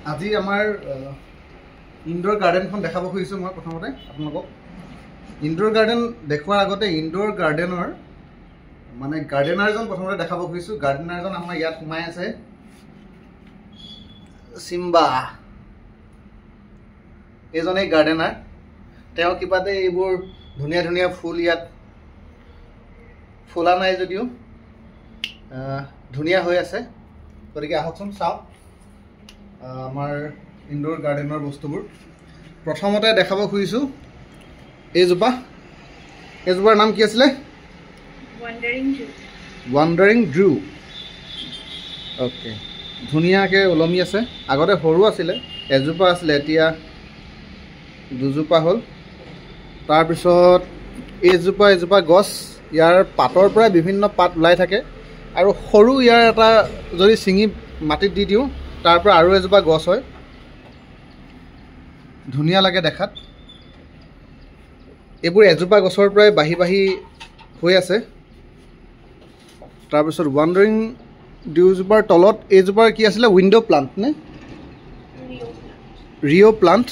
আজি আমাৰ ইনডোৰ গাৰ্ডেনখন দেখাব খুজিছোঁ মই প্ৰথমতে আপোনালোকক। ইনডোৰ গাৰ্ডেন দেখুৱাৰ আগতে ইনডোৰ গাৰ্ডেনৰ মানে গাৰ্ডেনাৰজন প্ৰথমতে দেখাব খুজিছোঁ। গাৰ্ডেনাৰজন আমাৰ ইয়াত সোমাই আছে, চিম্বা। এইজনেই গাৰ্ডেনাৰ। তেওঁ কিবাতে এইবোৰ ধুনীয়া ধুনীয়া ফুল ইয়াত ফুলা নাই যদিও ধুনীয়া হৈ আছে। গতিকে আহকচোন চাওক আমাৰ ইনডোৰ গাৰ্ডেনৰ বস্তুবোৰ। প্ৰথমতে দেখাব খুজিছোঁ এইজোপাৰ নাম কি আছিলে? ৱাণ্ডাৰিং ড্ৰু। অ'কে, ধুনীয়াকৈ ওলমি আছে। আগতে সৰু আছিলে, এজোপা আছিলে, এতিয়া দুজোপা হ'ল। তাৰপিছত এজোপা গছ, ইয়াৰ পাতৰ পৰাই বিভিন্ন পাত ওলাই থাকে আৰু সৰু ইয়াৰ এটা যদি ছিঙি মাটিত দি দিওঁ তাৰ পৰা আৰু এজোপা গছ হয়। ধুনীয়া লাগে দেখাত। এইবোৰ এজোপা গছৰ পৰাই বাঢ়ি বাঢ়ি হৈ আছে। তাৰপিছত ৱাণ্ডাৰিং ডিউজোপাৰ তলত এইজোপাৰ কি আছিলে? উইণ্ড' প্লাণ্ট নে ৰিঅ' প্লাণ্ট।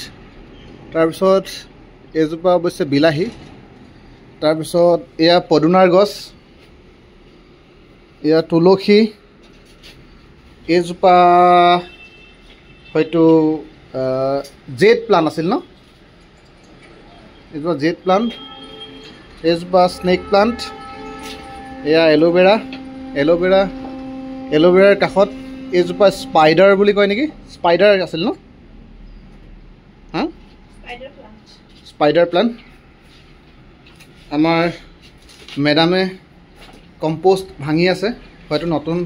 তাৰপিছত এইজোপা অৱশ্যে বিলাহী। তাৰপিছত এয়া পদুনাৰ গছ, এয়া তুলসী। এইজোপা হয়তো জেড প্লাণ্ট আছিল ন? এইজোপা জেড প্লাণ্ট। এইজোপা স্নেক প্লাণ্ট। এয়া এল'ভেৰাৰ কাষত এইজোপা স্পাইডাৰ বুলি কয় নেকি? স্পাইডাৰ আছিল ন? হা, স্পাইডাৰ প্লাণ্ট। আমাৰ মেডামে কম্প'ষ্ট ভাঙি আছে, হয়তো নতুন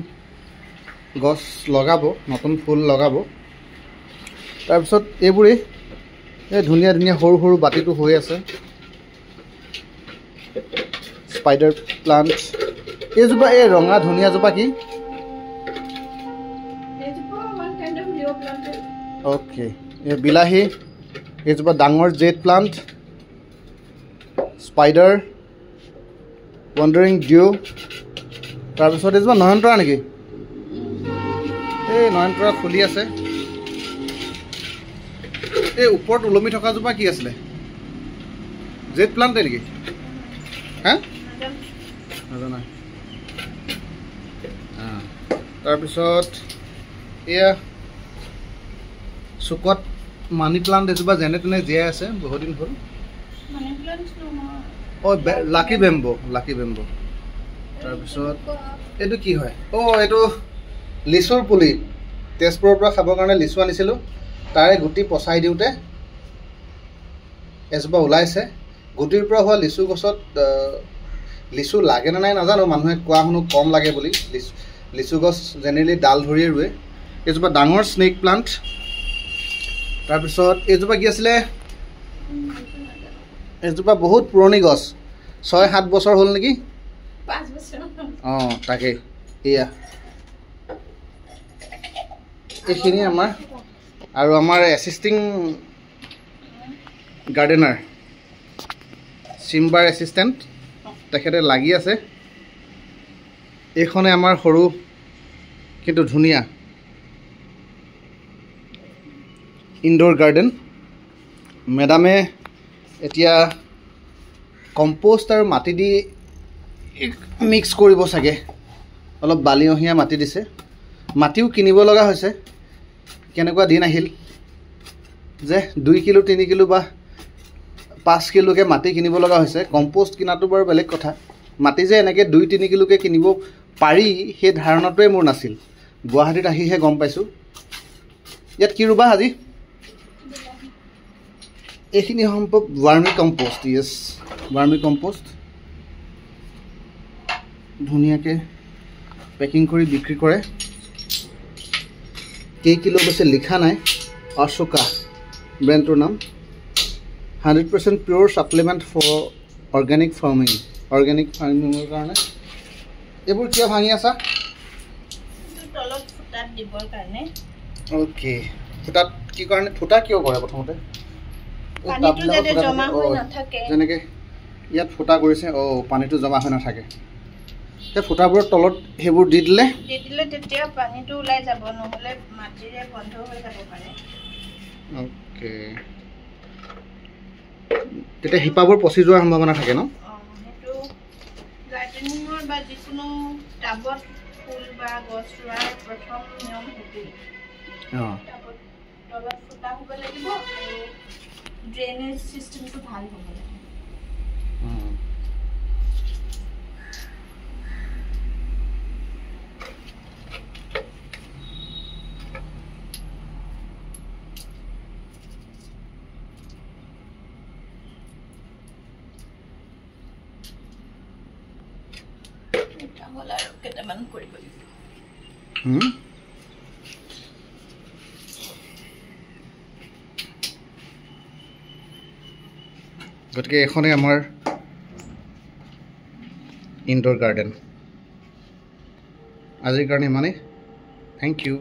গছ লগাব, নতুন ফুল লগাব। তাৰপিছত এইবোৰেই এই ধুনীয়া ধুনীয়া সৰু সৰু বাতিটো হৈ আছে, স্পাইডাৰ প্লাণ্ট। এইজোপা এই ৰঙা ধুনীয়াজোপা কি? অ'কে, এই বিলাহী। এইজোপা ডাঙৰ জেড প্লাণ্ট, স্পাইডাৰ, ৱাণ্ডাৰিং ডিউ। তাৰপিছত এইজোপা নয়নতৰা নেকি? এই নয়নতৰা ফুলি আছে। এই ওপৰত ওলমি থকাজোপা কি আছিলে? জেড প্লাণ্টে নেকি? হা, নাজানা। তাৰপিছত এয়া চুকত মানি প্লাণ্ট এজোপা যেনে তেনে জীয়াই আছে বহুদিন হ'ল। অঁ, লাকি বেম্ব। তাৰপিছত এইটো কি হয়? অঁ, এইটো লিচুৰ পুলি। তেজপুৰৰ পৰা খাবৰ কাৰণে লিচু আনিছিলোঁ, তাৰে গুটি পচাই দিওঁতে এজোপা ওলাইছে। গুটিৰ পৰা হোৱা লিচু গছত লিচু লাগেনে নাই নাজানো, মানুহে কোৱা শুনো কম লাগে বুলি। লিচু গছ জেনেৰেলি ডাল ধৰিয়ে ৰুৱে। এইজোপা ডাঙৰ স্নেক প্লাণ্ট। তাৰপিছত এইজোপা কি আছিলে? এজোপা বহুত পুৰণি গছ, 6-7 বছৰ হ'ল নেকি? 5 বছৰ। অঁ, তাকেই। এয়া এইখিনি আমাৰ আৰু আমাৰ এছিষ্টিং গাৰ্ডেনাৰ চিম্বাৰ এছিষ্টেণ্ট, তেখেতে লাগি আছে। এইখনে আমাৰ সৰু কিন্তু ধুনীয়া ইনডোৰ গাৰ্ডেন। মেডামে এতিয়া কম্প'ষ্ট আৰু মাটি দি মিক্স কৰিব চাগে। অলপ বালিয়হীয়া মাটি দিছে। মাটিও কিনিব লগা হৈছে। কেনেকুৱা দিন আহিল যে 2 কিলো 3 কিলো বা 5 কিলোকৈ মাটি কিনিব লগা হৈছে। কম্প'ষ্ট কিনাটো বাৰু বেলেগ কথা, মাটি যে এনেকৈ 2-3 কিলোকৈ কিনিব পাৰি সেই ধাৰণাটোৱে মোৰ নাছিল। গুৱাহাটীত আহিহে গম পাইছোঁ। ইয়াত কি ৰুবা আজি? এইখিনি সম্ভৱ ৱাৰ্মি কম্প'ষ্ট। য়েছ, ৱাৰ্মি কম্প'ষ্ট। ধুনীয়াকৈ পেকিং কৰি বিক্ৰী কৰে। কেই কিলো অৱশ্যে লিখা নাই। অশোকা ব্ৰেণ্ডটোৰ নাম। 100% পিয়'ৰ ছাপ্লিমেণ্ট ফৰ অৰ্গেনিক ফাৰ্মিঙৰ কাৰণে। এইবোৰ কিয় ভাঙি আছা? অ'কে, ফুটাত কি কাৰণে? ফুটা কিয় কৰে প্ৰথমতে? যেনেকৈ ইয়াত ফুটা কৰিছে। অঁ, পানীটো জমা হৈ নাথাকে। এই ফুটাবোৰৰ তলত সেইবোৰ দি দিলে তেতিয়া পানীটো ওলাই যাব, নহ'লে মাটিৰে বন্ধ হৈ যাব পাৰে। অ'কে, তেতিয়া শিপাবোৰ পচি যোৱাৰ সম্ভাৱনা থাকে ন? সেইটো গাৰ্ডেনিঙৰ বা যিকোনো টাবত ফুল বা গছ ৰোৱাৰ প্ৰথম নিয়ম সেইটোৱেই। টাবত তলত ফুটা হ'ব লাগিব আৰু ড্ৰেইনেজ চিষ্টেমটো ভাল হ'ব লাগিব। আৰু কেইটামান কৰিব লাগিব। গতিকে এখনেই আমাৰ ইনডোৰ গাৰ্ডেন। আজিৰ কাৰণে ইমানেই। Thank U.